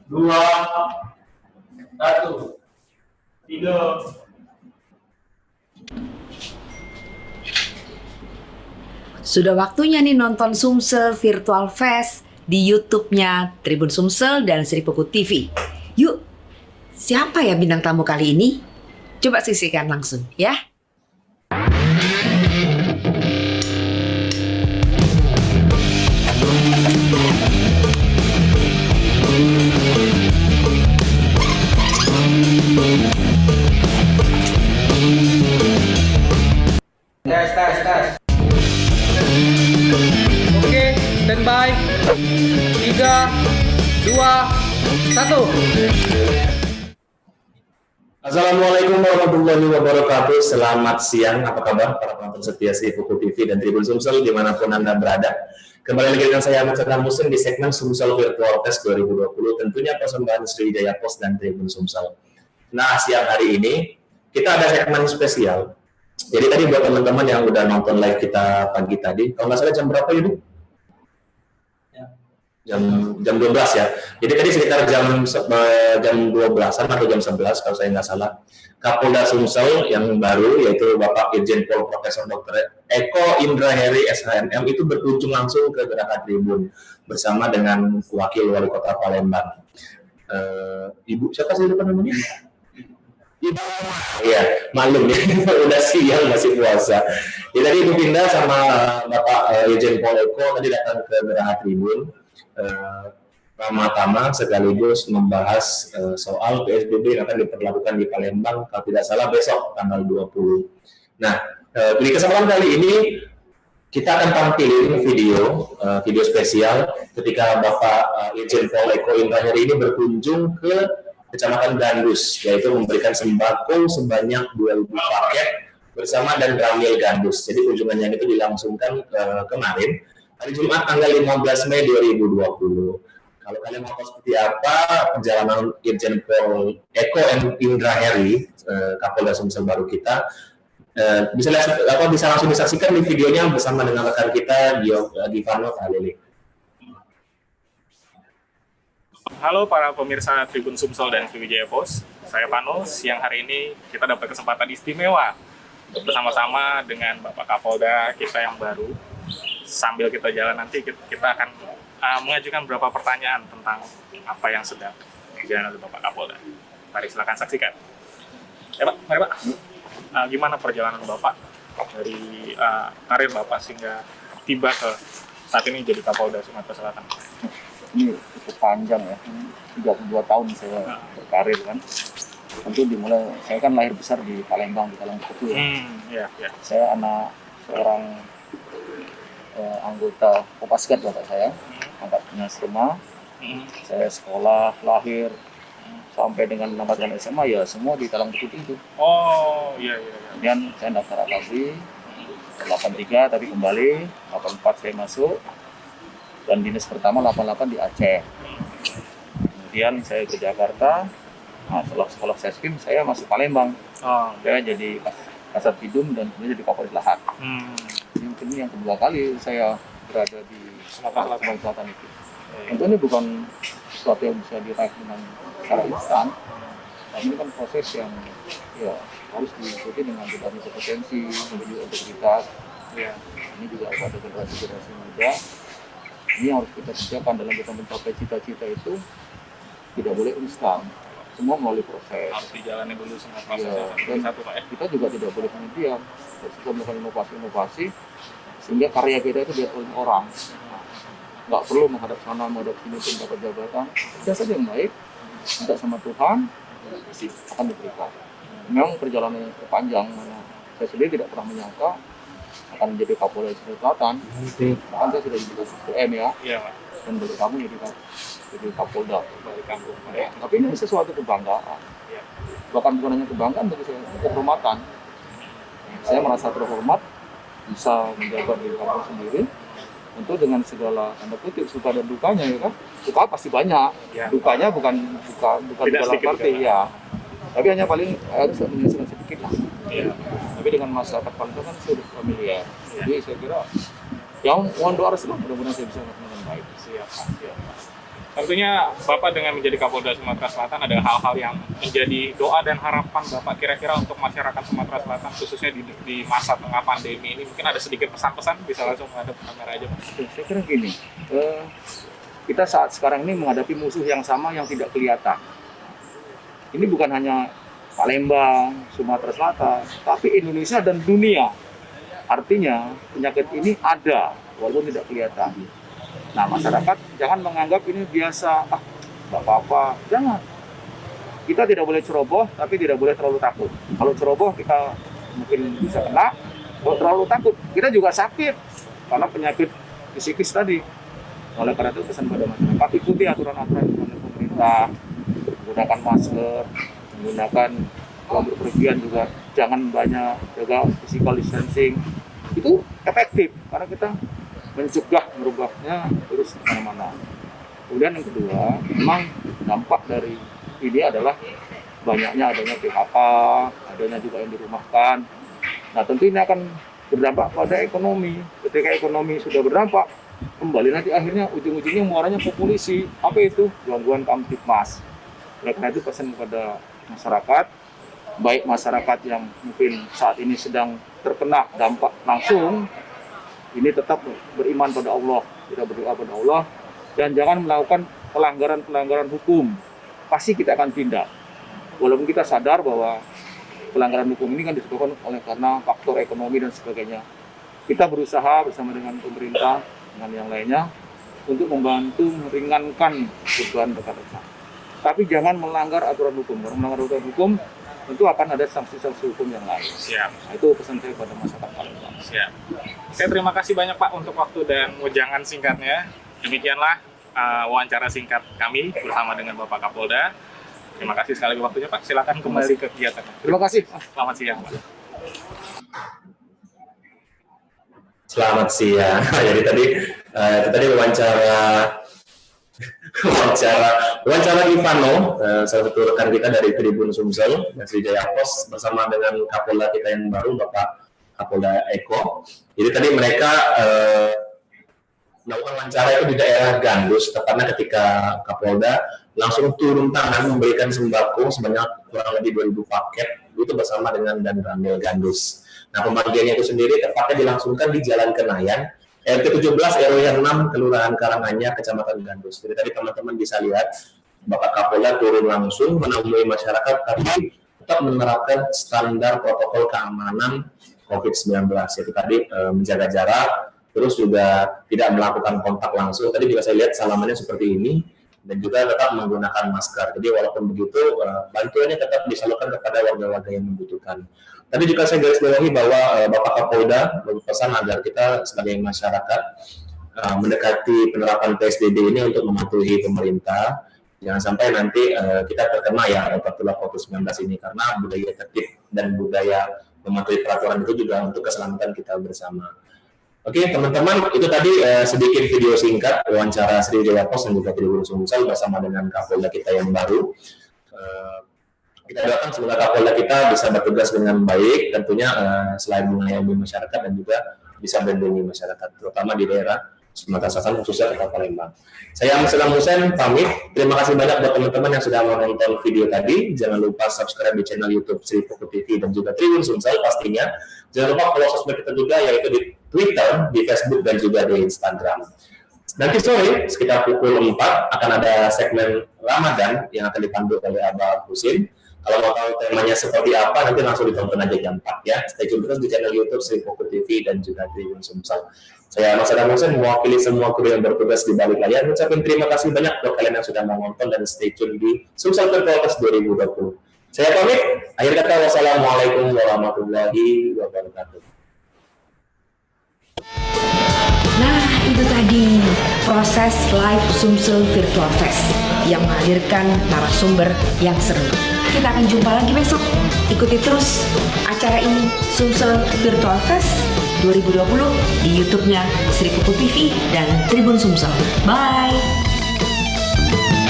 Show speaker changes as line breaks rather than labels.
dua, satu, tiga.
Sudah waktunya nih nonton Sumsel Virtual Fest di YouTube-nya Tribun Sumsel dan Sri Pugu TV. Yuk, siapa ya bintang tamu kali ini? Coba saksikan langsung ya.
Tes. Oke, standby. 3, 2, 1.
Assalamualaikum warahmatullahi wabarakatuh. Selamat siang, apa kabar para penonton setia Sri Pugu TV dan Tribun Sumsel dimanapun Anda berada. Kembali lagi dengan saya Ahmad Chandra Muslim di segmen Sumsel Virtual Fest 2020, tentunya persembahan Sriwijaya Post dan Tribun Sumsel. Nah, siang hari ini kita ada segmen spesial. Jadi tadi buat teman-teman yang udah nonton live kita pagi tadi, kalau nggak salah jam berapa ya, Bu? Jam 12 ya. Jadi tadi sekitar jam 12-an atau jam 11 kalau saya nggak salah. Kapolda Sumsel yang baru yaitu Bapak Irjen Pol Profesor Dr. Eko Indra Heri SHMM itu berkunjung langsung ke Geraha Tribun bersama dengan Wakil Wali Kota Palembang. Ibu siapa sih lupa namanya? Iya, maklum ya, udah siang masih puasa. Ya, tadi Ibu Pindah sama Bapak Irjen Pol Eko tadi datang ke Geraha Tribun. Pertama-tama sekaligus membahas soal PSBB yang akan diperlakukan di Palembang kalau tidak salah besok tanggal 20. Nah, di kesempatan kali ini kita akan tampilin video spesial ketika Bapak Irjen Pol Eko Indra Heri ini berkunjung ke Kecamatan Gandus, yaitu memberikan sembako sebanyak 2.000 paket bersama dan Ramil Gandus. Jadi kunjungannya itu dilangsungkan kemarin hari Jumat tanggal 15 Mei 2020. Kalau kalian mau tahu seperti apa perjalanan Irjen Pol Eko Indra Heri, Kapolda Sumsel baru kita, bisa langsung disaksikan di videonya bersama dengan rekan kita Givano Halili.
Halo para pemirsa Tribun Sumsel dan Sriwijaya Post, saya Pano. Siang hari ini kita dapat kesempatan istimewa bersama-sama dengan Bapak Kapolda kita yang baru. Sambil kita jalan nanti kita akan mengajukan beberapa pertanyaan tentang apa yang sedang dijalankan oleh Bapak Kapolda. Mari silakan saksikan. Ya Pak, mari Pak. Gimana perjalanan Bapak dari karir Bapak sehingga tiba ke saat ini jadi Kapolda Sumatera Selatan?
Ini cukup panjang ya, 32 tahun saya berkarir kan. Tentu dimulai, saya kan lahir besar di Palembang, di Talang Kutu ya. Saya anak seorang anggota Kopasgat bapak saya, angkatan SMA. Saya sekolah, lahir, sampai dengan tamatkan SMA ya semua di Talang Kutu itu.
Oh iya.
Kemudian saya daftar akabri 83 tapi kembali 84 saya masuk. Dan dinas pertama 88 di Aceh. Kemudian saya ke Jakarta. Nah, setelah sekolah Seskim saya masuk Palembang. Saya jadi Kasat Bidum dan kemudian jadi Kapolres Lahad. Ini yang kedua kali saya berada di Sumatera Selatan itu. Tentu ini bukan sesuatu yang bisa diraih dengan secara instan. Tapi ini kan proses yang ya harus diikuti dengan berbagai kompetensi, menuju integritas. Ini juga pada generasi muda. Ini yang harus kita kerjakan dalam kita mencapai cita-cita itu tidak boleh instan, semua melalui proses.
Harus dijalani dulu semua prosesnya satu Pak ya.
Kita juga tidak boleh kemudian kita melakukan inovasi sehingga karya kita itu dilihat oleh orang. Nggak perlu menghadap sana, menghadap sini pun dapat jabatan. Kita saja yang baik, minta sama Tuhan akan diberikan. Memang perjalanan yang panjang, saya sendiri tidak pernah menyangka akan menjadi Kapolda Sumatera Selatan. Bahkan saya sudah jadi PM ya. Iya, Pak. Dan dari kamu jadi Kapolda dari kampung. Ya. Tapi ini sesuatu kebanggaan. Ya. Bahkan bukan hanya kebanggaan, bagi saya kehormatan. Saya merasa terhormat bisa menjabat di kampung sendiri. Tentu dengan segala tanda kutip suka dan dukanya ya kan. Suka pasti banyak. Ya. Dukanya bukan dalam arti ya. Tapi hanya paling harus menyelesaikan sedikit lah. Ya. Tapi dengan masyarakat Palembang kan sudah familiar. Ya. Jadi saya kira yang mohon doa restu mudah-mudahan saya bisa melakukan dengan baik. Siap.
Tentunya Bapak dengan menjadi Kapolda Sumatera Selatan ada hal-hal yang menjadi doa dan harapan Bapak kira-kira untuk masyarakat Sumatera Selatan khususnya di masa tengah pandemi ini. Mungkin ada sedikit pesan-pesan, bisa langsung menghadap kamera aja Pak.
Saya kira gini, kita saat sekarang ini menghadapi musuh yang sama yang tidak kelihatan. Ini bukan hanya Palembang, Sumatera Selatan, tapi Indonesia dan dunia. Artinya penyakit ini ada walaupun tidak kelihatan. Nah, masyarakat jangan menganggap ini biasa, nggak apa-apa. Jangan. Kita tidak boleh ceroboh, tapi tidak boleh terlalu takut. Kalau ceroboh kita mungkin bisa kena, kalau terlalu takut kita juga sakit karena penyakit psikis tadi. Oleh karena itu pesan pada masyarakat, ikuti aturan-aturan oleh pemerintah, menggunakan masker, menggunakan kalau berpergian juga jangan banyak, jaga physical distancing. Itu efektif karena kita mencegah merubahnya terus kemana-mana. Kemudian yang kedua, memang dampak dari ini adalah banyaknya adanya PHK, adanya juga yang dirumahkan. Nah, tentu ini akan berdampak pada ekonomi. Ketika ekonomi sudah berdampak, kembali nanti akhirnya ujung-ujungnya muaranya ke polisi. Apa itu? Gangguan Kamtibmas. Oleh karena itu pesan kepada masyarakat, baik masyarakat yang mungkin saat ini sedang terkena dampak langsung, ini tetap beriman pada Allah, kita berdoa pada Allah, dan jangan melakukan pelanggaran-pelanggaran hukum. Pasti kita akan tindak. Walaupun kita sadar bahwa pelanggaran hukum ini kan disebabkan oleh karena faktor ekonomi dan sebagainya. Kita berusaha bersama dengan pemerintah, dengan yang lainnya, untuk membantu meringankan beban rekan-rekan. Tapi jangan melanggar aturan hukum. Kalau melanggar aturan hukum, tentu akan ada sanksi-sanksi hukum yang lain.
Siap.
Nah, itu pesan saya pada masyarakat Palembang.
Siap. Saya terima kasih banyak Pak untuk waktu dan wejangan singkatnya. Demikianlah wawancara singkat kami bersama dengan Bapak Kapolda. Terima kasih sekali waktunya Pak. Silakan kembali ke kegiatan.
Terima kasih.
Selamat siang Pak.
Selamat siang. Jadi tadi wawancara Ivano, salah satu rekan kita dari Tribun Sumsel dan Sriwijaya Pos bersama dengan Kapolda kita yang baru Bapak Kapolda Eko. Jadi tadi mereka melakukan wawancara itu di daerah Gandus, tepatnya ketika Kapolda langsung turun tangan memberikan sembako sebanyak kurang lebih 2.000 paket itu bersama dengan Dan Ramil Gandus. Nah, pembagiannya itu sendiri tepatnya dilangsungkan di Jalan Kenayan, RT 17 RW 6 Kelurahan Karanganyar, Kecamatan Gandus. Jadi tadi teman-teman bisa lihat Bapak Kapolda turun langsung menemui masyarakat, tapi tetap menerapkan standar protokol keamanan COVID-19. Yaitu tadi menjaga jarak, terus juga tidak melakukan kontak langsung. Tadi juga saya lihat salamannya seperti ini, dan juga tetap menggunakan masker. Jadi walaupun begitu, bantuannya tetap disalurkan kepada warga-warga yang membutuhkan. Tadi juga saya garis bawahi bahwa Bapak Kapolda berpesan agar kita sebagai masyarakat mendekati penerapan PSBB ini untuk mematuhi pemerintah. Jangan sampai nanti kita terkena ya apabila COVID-19 ini, karena budaya tertib dan budaya mematuhi peraturan itu juga untuk keselamatan kita bersama. Oke, teman-teman, itu tadi sedikit video singkat wawancara Sriwijaya Pos dan juga Tribun Sumsel bersama dengan Kapolda kita yang baru. Kita doakan semoga Kapolda kita bisa bertugas dengan baik, tentunya selain mengayomi masyarakat dan juga bisa melindungi masyarakat, terutama di daerah Sumatera Selatan, khususnya Kota Palembang. Saya Amsalam Hussein, pamit. Terima kasih banyak buat teman-teman yang sudah menonton video tadi. Jangan lupa subscribe di channel YouTube Sri Poko TV dan juga Tribun Sumsel pastinya. Jangan lupa follow sosmed kita juga, yaitu di Twitter, di Facebook, dan juga di Instagram. Nanti sore, sekitar pukul 4, akan ada segmen Ramadan yang akan dipandu oleh Abah Husin. Kalau mau tahu temanya seperti apa, nanti langsung ditonton aja jam 4 ya. Stay tune terus di channel YouTube Sri Poko TV dan juga Tribun Sumsel. Saya Amsalam Hussein, mewakili semua kru yang bertugas di balik layar. Ucapin terima kasih banyak buat kalian yang sudah menonton dan stay tune di Sumsel Virtual Fest 2020. Saya pamit. Akhir kata, wassalamualaikum warahmatullahi wabarakatuh.
Nah, itu tadi proses live Sumsel Virtual Fest yang menghadirkan narasumber yang seru. Kita akan jumpa lagi besok. Ikuti terus acara ini, Sumsel Virtual Fest 2020 di YouTube-nya Sri Poko TV dan Tribun Sumsel. Bye!